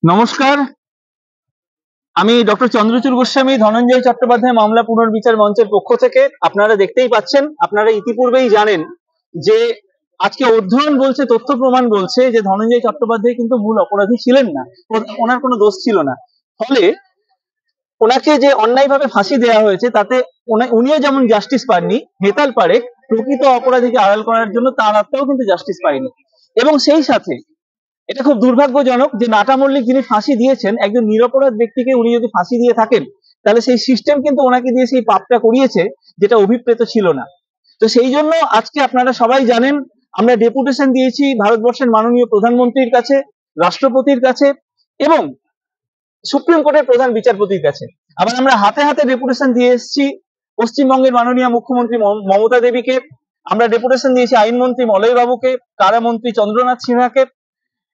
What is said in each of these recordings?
নমস্কার, আমি ডক্টর চন্দ্রচূড় গোস্বামী ধনঞ্জয় চট্টোপাধ্যায় মামলা পুনর্বিচার মঞ্চের পক্ষ থেকে। আপনারা দেখতেই পাচ্ছেন, আপনারা ইতিপূর্বেই জানেন যে আজকে অধ্যয়ন বলছে, তথ্য প্রমাণ বলছে যে ধনঞ্জয় চট্টোপাধ্যায় কিন্তু মূল অপরাধী ছিলেন না, ওনার কোনো দোষ ছিল না। ফলে ওনাকে যে অন্যায়ভাবে ফাঁসি দেওয়া হয়েছে তাতে উনিও যেমন জাস্টিস পাননি, হেতাল পারেখ প্রকৃত অপরাধীকে আড়াল করার জন্য তার আত্মাও কিন্তু জাস্টিস পায়নি। এবং সেই সাথে এটা খুব দুর্ভাগ্যজনক যে নাটা মল্লিক যিনি ফাঁসি দিয়েছেন, একজন নিরপরাধ ব্যক্তিকে উনি যদি ফাঁসি দিয়ে থাকেন, তাহলে সেই সিস্টেম কিন্তু ওনাকে দিয়ে সেই পাপটা করিয়েছে যেটা অভিপ্রেত ছিল না। তো সেই জন্য আজকে আপনারা সবাই জানেন, আমরা ডেপুটেশন দিয়েছি ভারতবর্ষের মাননীয় প্রধানমন্ত্রীর কাছে, রাষ্ট্রপতির কাছে এবং সুপ্রিম কোর্টের প্রধান বিচারপতির কাছে। আবার আমরা হাতে হাতে ডেপুটেশন দিয়ে এসেছি পশ্চিমবঙ্গের মাননীয় মুখ্যমন্ত্রী মমতা দেবীকে, আমরা ডেপুটেশন দিয়েছি আইনমন্ত্রী মলয় বাবুকে, কারামন্ত্রী চন্দ্রনাথ সিনহাকে।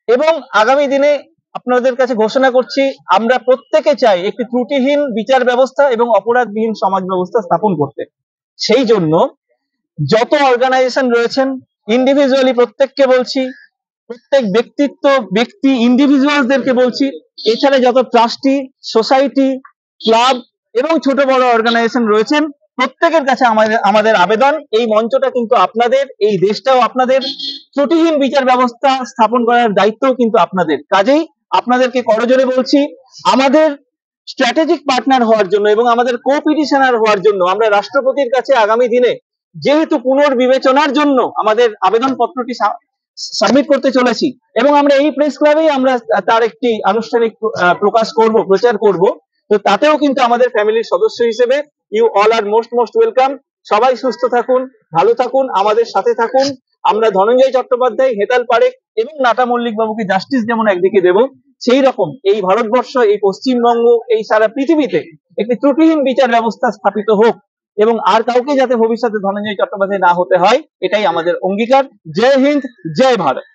এবং আগামী দিনে আপনাদের কাছে ঘোষণা করছি, আমরা প্রত্যেকে চাই একটি ত্রুটিহীন বিচার ব্যবস্থা এবং অপরাধবিহীন সমাজ ব্যবস্থা স্থাপন করতে। সেই জন্য যত অর্গানাইজেশন রয়েছেন, ইন্ডিভিজুয়ালি প্রত্যেককে বলছি, প্রত্যেক ব্যক্তি ইন্ডিভিজুয়ালদেরকে বলছি, এছাড়া যত ট্রাস্টি, সোসাইটি, ক্লাব এবং ছোট বড় অর্গানাইজেশন রয়েছেন, প্রত্যেকের কাছে আমাদের আবেদন, এই মঞ্চটা কিন্তু আপনাদের, এই দেশটাও আপনাদের, ত্রুটিহীন বিচার ব্যবস্থা স্থাপন করার দায়িত্বও কিন্তু আপনাদের। কাজেই আপনাদেরকে করজোরে বলছি, আমাদের স্ট্র্যাটেজিক পার্টনার হওয়ার জন্য এবং আমাদের কো-পিটিশনার হওয়ার জন্য আমরা রাষ্ট্রপতির কাছে আগামী দিনে, যেহেতু পুনর্বিবেচনার জন্য আমাদের আবেদনপত্রটি সাবমিট করতে চলেছি এবং আমরা এই প্রেস ক্লাবেই আমরা তার একটি আনুষ্ঠানিক প্রকাশ করব, প্রচার করব। তো তাতেও কিন্তু আমাদের ফ্যামিলির সদস্য হিসেবে you all are most welcome. সবাই সুস্থ থাকুন, ভালো থাকুন, আমাদের সাথে থাকুন। আমরা ধনঞ্জয় চট্টোপাধ্যায়, হেতাল পারেখ এবং নাটা মল্লিক বাবুকে জাস্টিস যেমন একদিকে দেব, সেই রকম এই ভারতবর্ষ, এই পশ্চিমবঙ্গ, এই সারা পৃথিবীতে একটি ত্রুটিহীন বিচার ব্যবস্থা স্থাপিত হোক এবং আর কাউকে যাতে ভবিষ্যতে ধনঞ্জয় চট্টোপাধ্যায় না হতে হয়, এটাই আমাদের অঙ্গীকার। জয় হিন্দ, জয় ভারত।